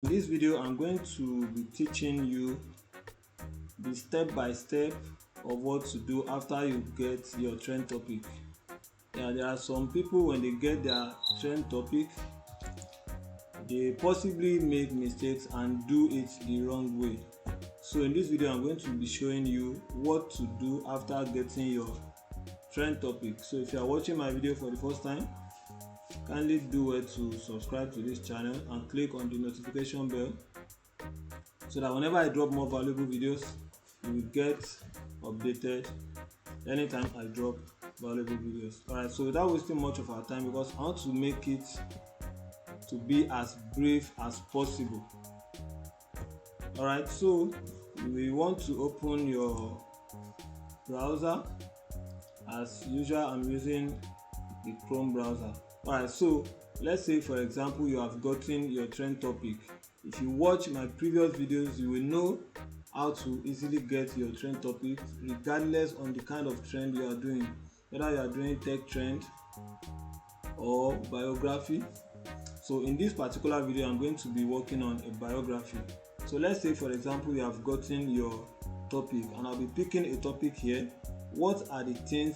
In this video, I'm going to be teaching you the step-by-step of what to do after you get your trend topic. Yeah, there are some people when they get their trend topic, they possibly make mistakes and do it the wrong way. So in this video, I'm going to be showing you what to do after getting your trend topic. So if you are watching my video for the first time, kindly do well to subscribe to this channel and click on the notification bell so that whenever I drop more valuable videos, you will get updated anytime I drop valuable videos. Alright, so without wasting much of our time, because I want to make it to be as brief as possible. Alright, so we want to open your browser. As usual, I'm using the Chrome browser. Alright, so let's say for example you have gotten your trend topic. If you watch my previous videos, you will know how to easily get your trend topic regardless on the kind of trend you are doing, whether you are doing tech trend or biography. So in this particular video, I'm going to be working on a biography. So let's say for example you have gotten your topic, and I'll be picking a topic here. What are the things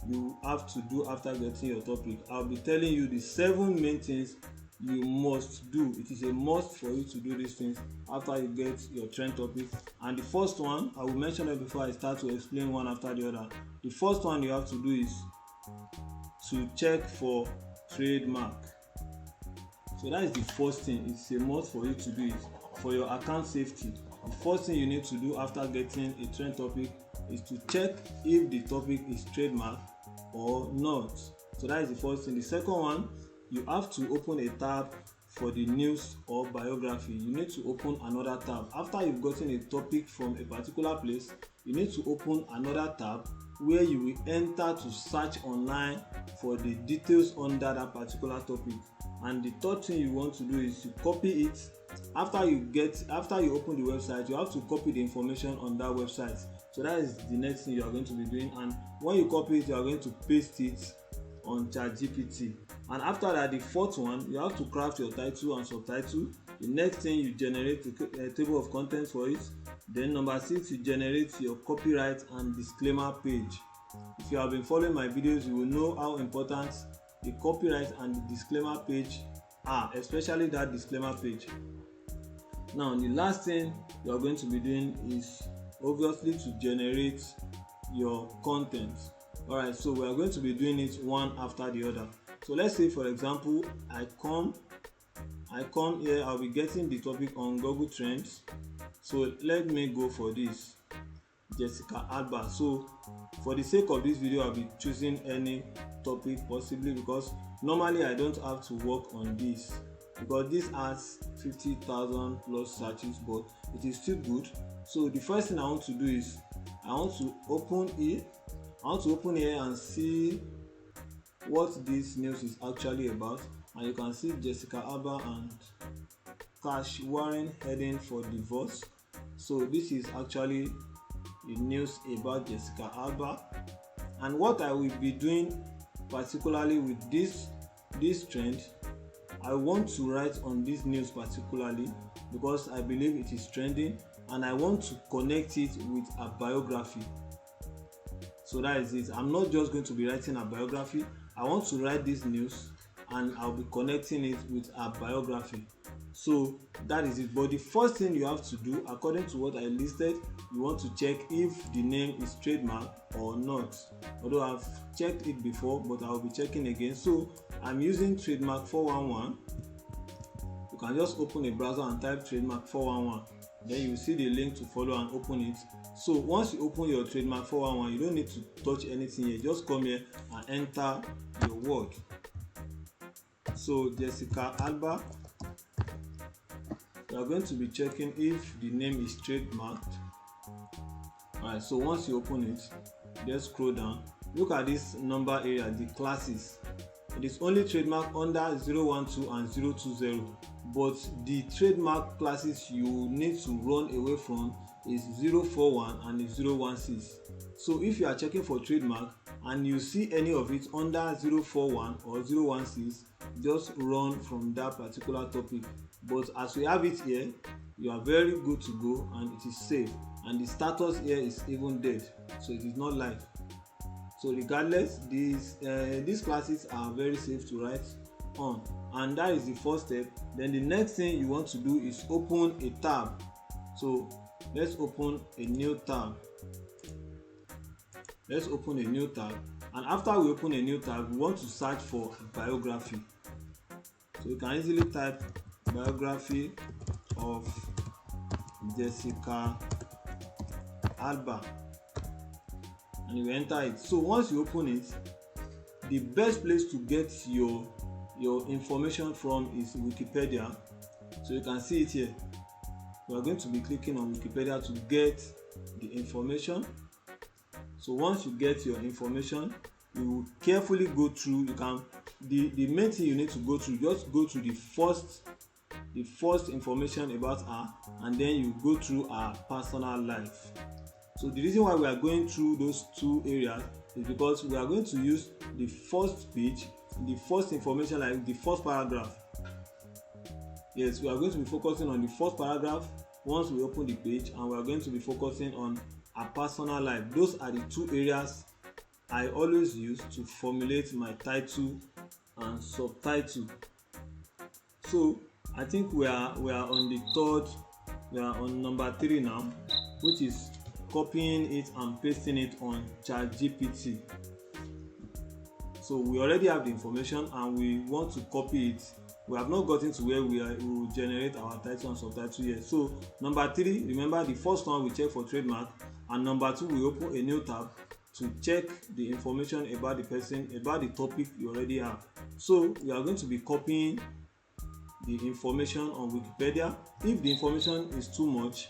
you have to do after getting your topic? I'll be telling you the 7 main things you must do. It is a must for you to do these things after you get your trend topic. And the first one, I will mention it before I start to explain one after the other. The first one you have to do is to check for trademark. So that is the first thing. It's a must for you to do it for your account safety. The first thing you need to do after getting a trend topic is to check if the topic is trademark or not. So that is the first thing. The second one, you have to open a tab for the news or biography. You need to open another tab. After you've gotten a topic from a particular place, you need to open another tab where you will enter to search online for the details under that particular topic. And the third thing you want to do is to copy it. After you open the website, you have to copy the information on that website. So that is the next thing you are going to be doing. And when you copy it, you are going to paste it on ChatGPT. And after that, the fourth one, you have to craft your title and subtitle. The next thing, you generate a table of contents for it. Then number 6, you generate your copyright and disclaimer page. If you have been following my videos, you will know how important the copyright and the disclaimer page are, especially that disclaimer page. Now, the last thing you are going to be doing is obviously to generate your content. Alright, so we are going to be doing it one after the other. So let's say for example I come here, I'll be getting the topic on Google Trends. So let me go for this, Jessica Alba. So for the sake of this video, I'll be choosing any topic possibly, because normally I don't have to work on this because this has 50,000 plus searches, but it is still good. So the first thing I want to do is I want to open here and see what this news is actually about. And you can see Jessica Alba and Cash Warren heading for divorce. So this is actually the news about Jessica Alba. And what I will be doing particularly with this trend, I want to write on this news particularly because I believe it is trending, and I want to connect it with a biography. So that is it. I'm not just going to be writing a biography. I want to write this news and I'll be connecting it with a biography. So that is it. But the first thing you have to do, according to what I listed, you want to check if the name is trademark or not. Although I've checked it before, but I'll be checking again. So I'm using trademark 411. You can just open a browser and type trademark 411. Then you will see the link to follow and open it. So once you open your trademark 411, you don't need to touch anything here. Just come here and enter your word. So Jessica Alba, you are going to be checking if the name is trademarked. Alright, so once you open it, just scroll down. Look at this number area, the classes. It is only trademark under 012 and 020, but the trademark classes you need to run away from is 041 and 016. So if you are checking for trademark and you see any of it under 041 or 016, just run from that particular topic. but as we have it here, you are very good to go and it is safe, and the status here is even dead, so it is not live. So regardless, these classes are very safe to write on, and that is the first step. Then the next thing you want to do is open a tab. So let's open a new tab. And after we open a new tab, we want to search for biography. So you can easily type biography of Jessica Alba and you enter it. So once you open it, the best place to get your information from is Wikipedia. So you can see it here. We are going to be clicking on Wikipedia to get the information. So once you get your information, you will carefully go through. The main thing you need to go through, just go to the first information about her, and then you go through her personal life. So the reason why we are going through those two areas is because we are going to use the first page, the first information, like the first paragraph. Yes, we are going to be focusing on the first paragraph once we open the page, and we are going to be focusing on her personal life. Those are the two areas I always use to formulate my title and subtitle. So I think we are on number 3 now, which is copying it and pasting it on ChatGPT. So we already have the information and we want to copy it. We have not gotten to where we will generate our title and subtitle yet. So number 3, remember the first one we check for trademark, and number 2 we open a new tab to check the information about the person, about the topic you already have. So we are going to be copying the information on Wikipedia. If the information is too much,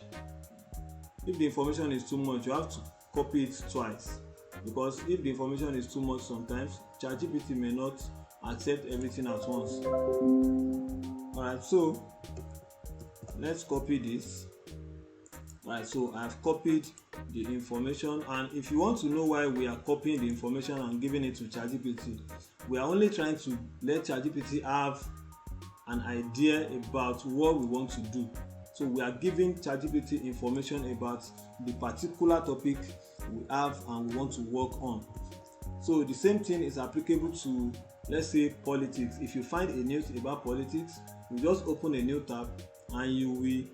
you have to copy it twice, because if the information is too much, sometimes ChatGPT may not accept everything at once. Alright, so let's copy this. Alright, so I've copied the information, and if you want to know why we are copying the information and giving it to ChatGPT, we are only trying to let ChatGPT have an idea about what we want to do. So we are giving ChatGPT information about the particular topic we have and we want to work on. So the same thing is applicable to, let's say, politics. If you find a news about politics, you just open a new tab and you will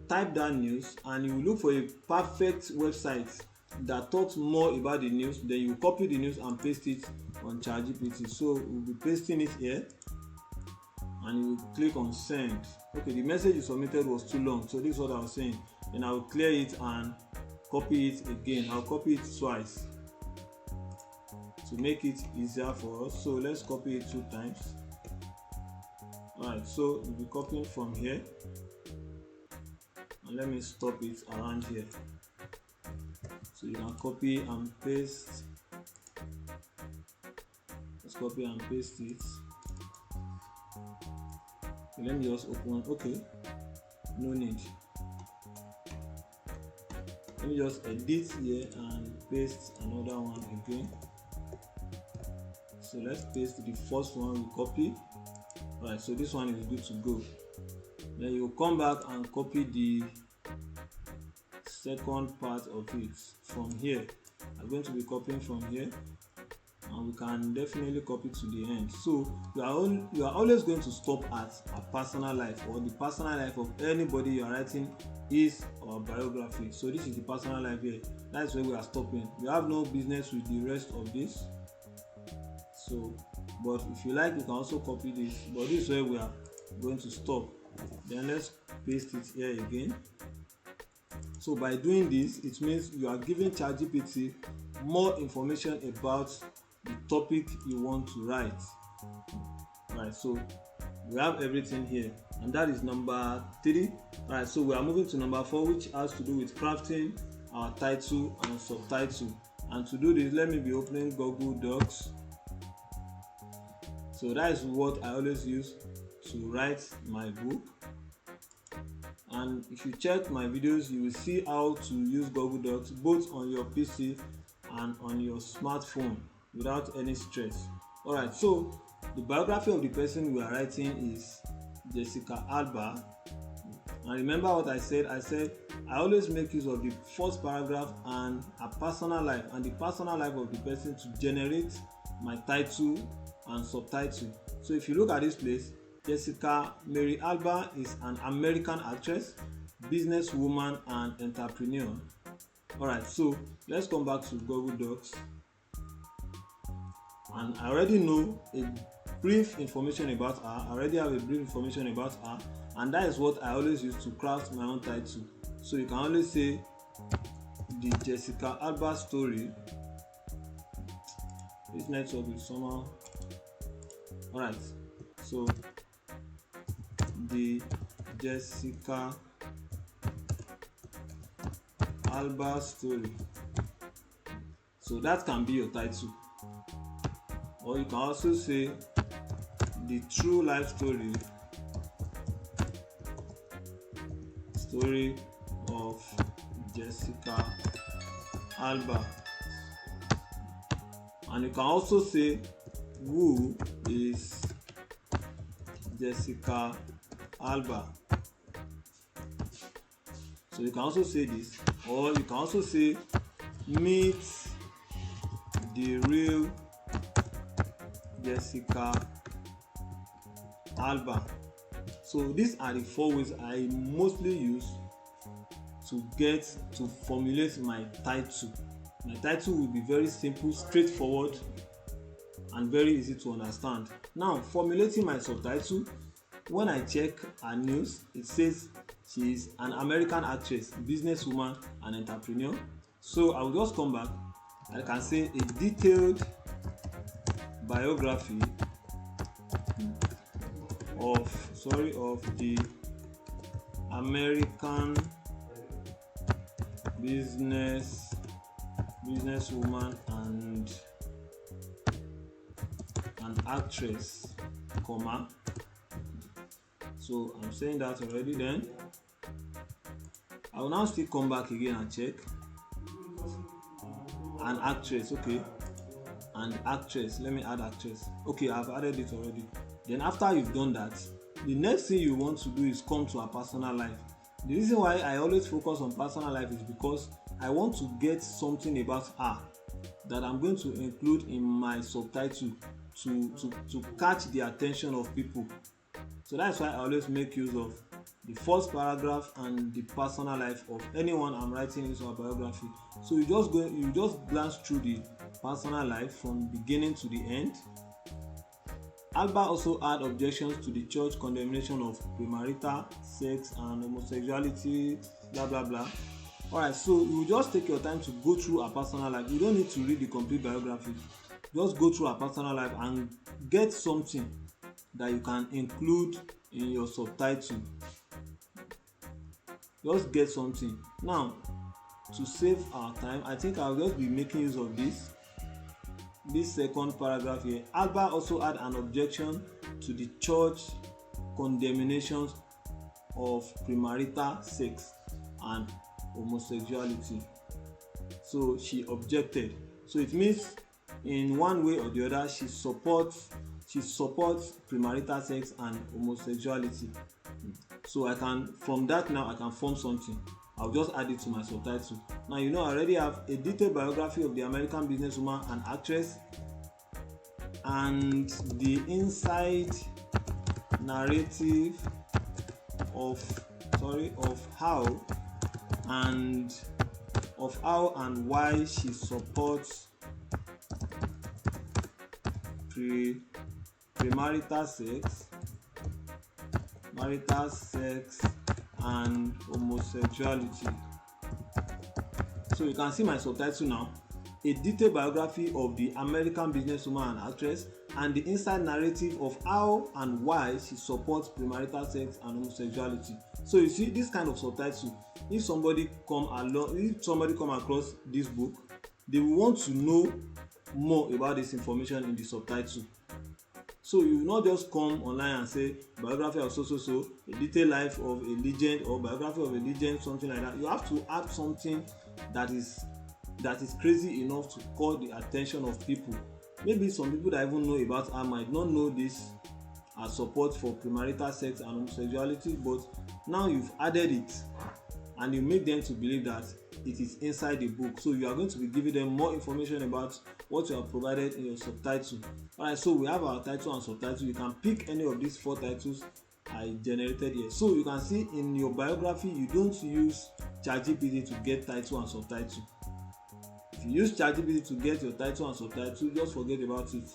type that news, and you will look for a perfect website that talks more about the news. Then you copy the news and paste it on ChatGPT. So we'll be pasting it here, and you will click on send. Okay, the message you submitted was too long, so this is what I was saying. Then I will clear it and copy it again. I'll copy it twice to make it easier for us. So let's copy it 2 times. Alright, so we'll be copying from here, and let me stop it around here. So you can copy and paste. Let's copy and paste it. Let me just open. Okay, no need. Let me just edit here and paste another one again. So let's paste the first one we copy. Alright, so this one is good to go. Then you come back and copy the second part of it from here. I'm going to be copying from here, and we can definitely copy to the end. So you are always going to stop at a personal life, or the personal life of anybody you are writing is our biography. So this is the personal life here. That's where we are stopping. We have no business with the rest of this. So, but if you like, you can also copy this, but this is where we are going to stop. Then let's paste it here again. So by doing this, it means you are giving ChatGPT more information about the topic you want to write. Right, so we have everything here, and that is number 3. Right, so we are moving to number 4, which has to do with crafting our title and subtitle. And to do this, let me be opening Google Docs. So that is what I always use to write my book. And if you check my videos, you will see how to use Google Docs both on your PC and on your smartphone without any stress. Alright, so the biography of the person we are writing is Jessica Alba. And remember what I said? I said I always make use of the first paragraph and a personal life and the personal life of the person to generate my title and subtitle. So if you look at this place, Jessica Mary Alba is an American actress, businesswoman and entrepreneur. Alright, so let's come back to Google Docs. And I already know a brief information about her. I already have a brief information about her, and that is what I always use to craft my own title. So you can always say the Jessica Alba story. This network is somehow. Alright, so the Jessica Alba story. So that can be your title. Or you can also say the true life story of Jessica Alba. And you can also say who is Jessica Alba. So you can also say this, or you can also say meet the real Jessica Alba. So these are the 4 ways I mostly use to get to formulate my title. My title will be very simple, straightforward, and very easy to understand. Now, formulating my subtitle, when I check her news, it says she is an American actress, businesswoman, and entrepreneur. So I will just come back. I can say a detailed biography of the American businesswoman and an actress, comma. So I'm saying that already. Then I will now still come back again and check an actress. Okay, and actress, let me add actress. Okay, I've added it already. Then after you've done that, the next thing you want to do is come to her personal life. The reason why I always focus on personal life is because I want to get something about her that I'm going to include in my subtitle to catch the attention of people. So that's why I always make use of the first paragraph and the personal life of anyone I'm writing into a biography. So you just glance through the personal life from beginning to the end. Alba also had objections to the church condemnation of premarital sex and homosexuality, blah blah blah. Alright, so you just take your time to go through her personal life. You don't need to read the complete biography. Just go through her personal life and get something that you can include in your subtitle. Just get something. Now, to save our time, I think I'll just be making use of this second paragraph here. Alba also had an objection to the church condemnations of premarital sex and homosexuality. So she objected. So it means in one way or the other she supports premarital sex and homosexuality. So from that now I can form something. I'll just add it to my subtitle. Now I already have a detailed biography of the American businesswoman and actress, and the inside narrative of how and why she supports premarital sex and homosexuality. So you can see my subtitle now: a detailed biography of the American businesswoman and actress, and the inside narrative of how and why she supports premarital sex and homosexuality. So you see, this kind of subtitle, if somebody come across this book, they will want to know more about this information in the subtitle. So you will not just come online and say biography of so, a detailed life of a legend, or biography of a legend, something like that. You have to add something that is crazy enough to call the attention of people. Maybe some people that even know about her might not know this as support for premarital sex and homosexuality, but now you've added it and you make them to believe that it is inside the book. So you are going to be giving them more information about what you have provided in your subtitle. Alright, so we have our title and subtitle. You can pick any of these 4 titles I generated here. So you can see in your biography, you don't use ChatGPT to get title and subtitle. If you use ChatGPT to get your title and subtitle, just forget about it.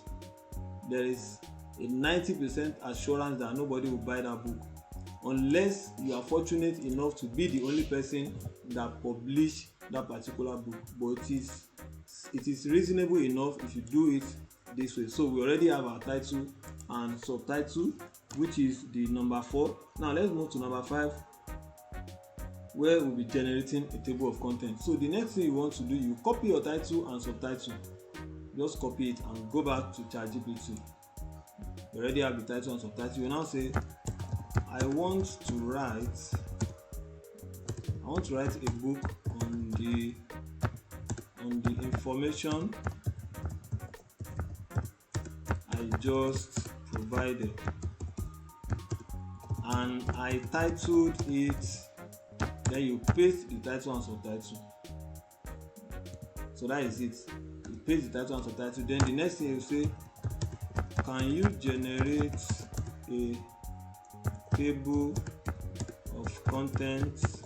There is a 90% assurance that nobody will buy that book, unless you are fortunate enough to be the only person that publish that particular book. But it is reasonable enough if you do it this way. So we already have our title and subtitle, which is the number 4. Now let's move to number 5, where we'll be generating a table of contents. So the next thing you want to do, you copy your title and subtitle. Just copy it and go back to ChatGPT. You already have the title and subtitle. You now say, I want to write a book on the information I just provided, and I titled it. Then you paste the title and subtitle. So that is it. You paste the title and subtitle. Then the next thing you say, can you generate a table of contents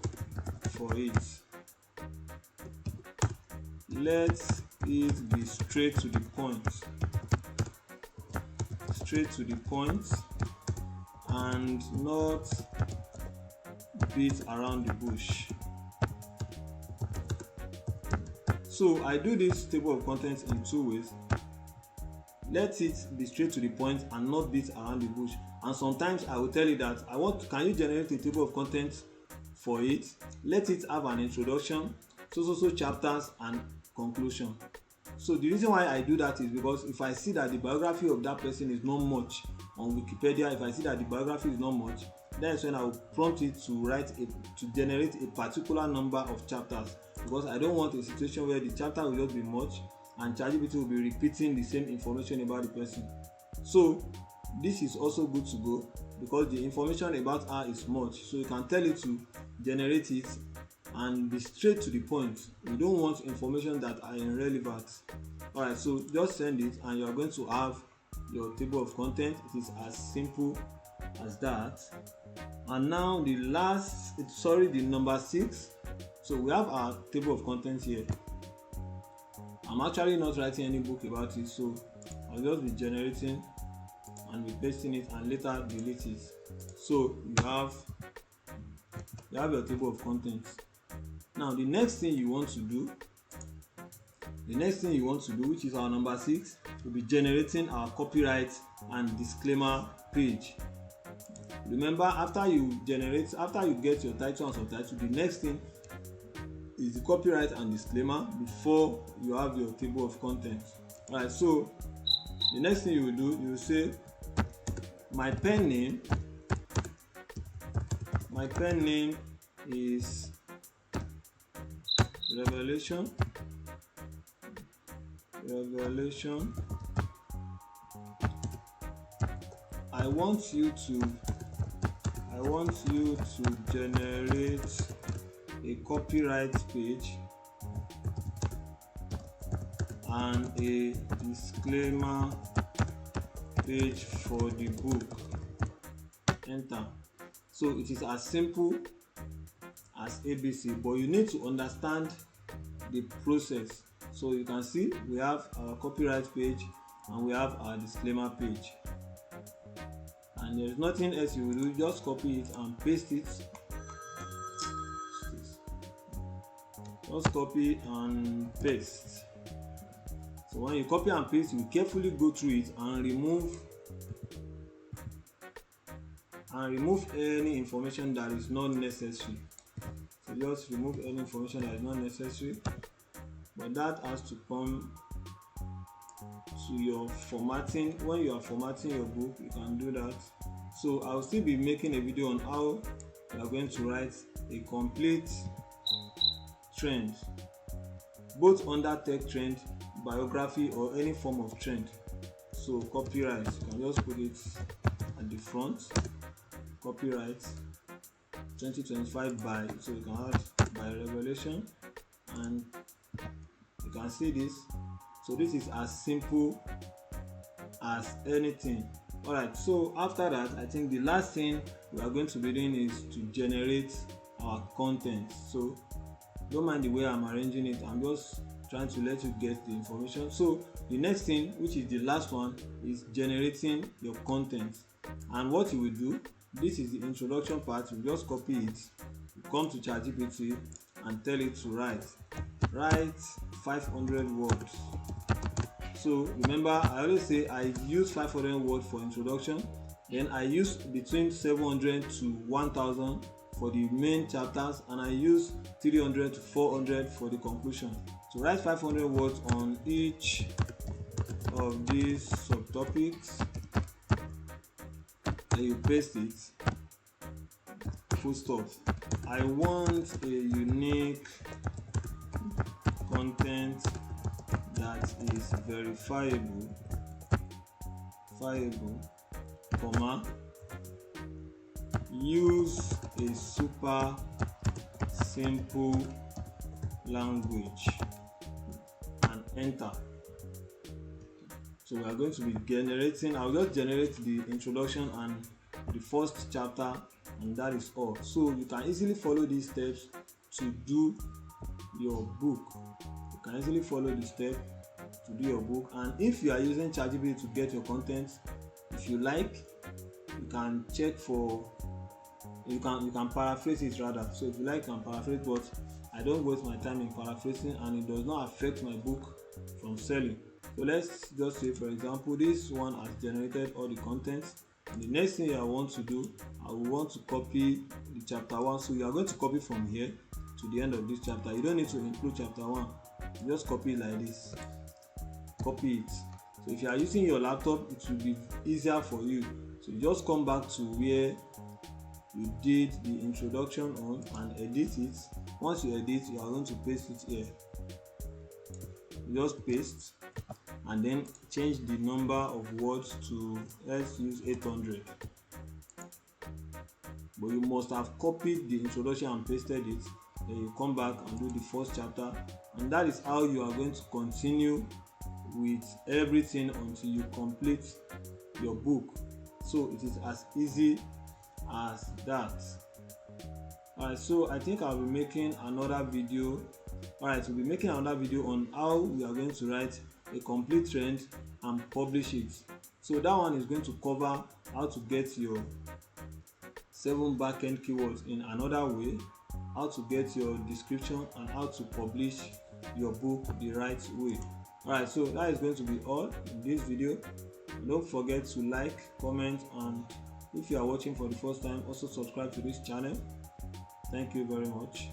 for it? Let it be straight to the point. Straight to the point and not beat around the bush. So I do this table of contents in 2 ways. Let it be straight to the point and not beat around the bush. And sometimes I will tell you that can you generate a table of contents for it? Let it have an introduction, so chapters and conclusion. So the reason why I do that is because if I see that the biography of that person is not much on Wikipedia, if I see that the biography is not much, that's when I will prompt it to generate a particular number of chapters, because I don't want a situation where the chapter will just be much and ChatGPT will be repeating the same information about the person. So this is also good to go because the information about her is much, so you can tell it to generate it and be straight to the point. You don't want information that are irrelevant. Alright, so just send it and you are going to have your table of content. It is as simple as that. And now the number 6. So we have our table of contents here. I'm actually not writing any book about it, so I'll just be generating and be pasting it and later delete it. So you have your table of contents. Now the next thing you want to do, which is our number 6, will be generating our copyright and disclaimer page. Remember, after you get your title and subtitle, the next thing is the copyright and disclaimer before you have your table of contents. Alright, so the next thing you will do, you will say, my pen name is Revelation. I want you to generate a copyright page and a disclaimer page for the book. Enter. So it is as simple as ABC, but you need to understand the process. So you can see we have our copyright page and we have our disclaimer page, and there is nothing else you will do. Just copy it and paste it. Just copy and paste. So when you copy and paste, you carefully go through it and remove any information that is not necessary. So just remove any information that is not necessary, but that has to come to your formatting. When you are formatting your book, you can do that. So I'll still be making a video on how you are going to write a complete trend, both under tech trend, biography, or any form of trend. So copyright, you can just put it at at the front, copyright 2025 by, so you can add by Revelation, and you can see this. So this is as simple as anything. Alright, so after that, I think the last thing we are going to be doing is to generate our content. So don't mind the way I'm arranging it, I'm just trying to let you get the information. So the next thing, which is the last one, is generating your content. And what you will do, this is the introduction part. You just copy it, you come to ChatGPT and tell it to write 500 words. So remember, I always say I use 500 words for introduction, then I use between 700 to 1000 for the main chapters, and I use 300 to 400 for the conclusion. So write 500 words on each of these subtopics, and you paste it, full stop. I want a unique content that is verifiable, comma, use a super simple language, and enter. So we are going to be generating, I'll just generate the introduction and the first chapter, and that is all. So you can easily follow these steps to do your book. You can easily follow the step to do your book. And if you are using ChatGPT to get your content, if you like, you can check for, you can paraphrase it rather. So if you like, you can paraphrase, but I don't waste my time in paraphrasing, and it does not affect my book from selling. So let's just say, for example, this one has generated all the content. And the next thing I want to do, I will want to copy the chapter 1. So you are going to copy from here to the end of this chapter. You don't need to include chapter 1. You just copy it like this. Copy it. So if you are using your laptop, it will be easier for you. So you just come back to where you did the introduction on and edit it. Once you edit, you are going to paste it here. You just paste and then change the number of words to, let's use 800. But you must have copied the introduction and pasted it. Then you come back and do the first chapter, and that is how you are going to continue with everything until you complete your book. So it is as easy as that. Alright, so I think I'll be making another video. Alright, we'll be making another video on how we are going to write a complete trend and publish it. So that one is going to cover how to get your 7 backend keywords in another way, how to get your description, and how to publish your book the right way. Alright, so that is going to be all in this video. Don't forget to like, comment, and if you are watching for the first time, also subscribe to this channel. Thank you very much.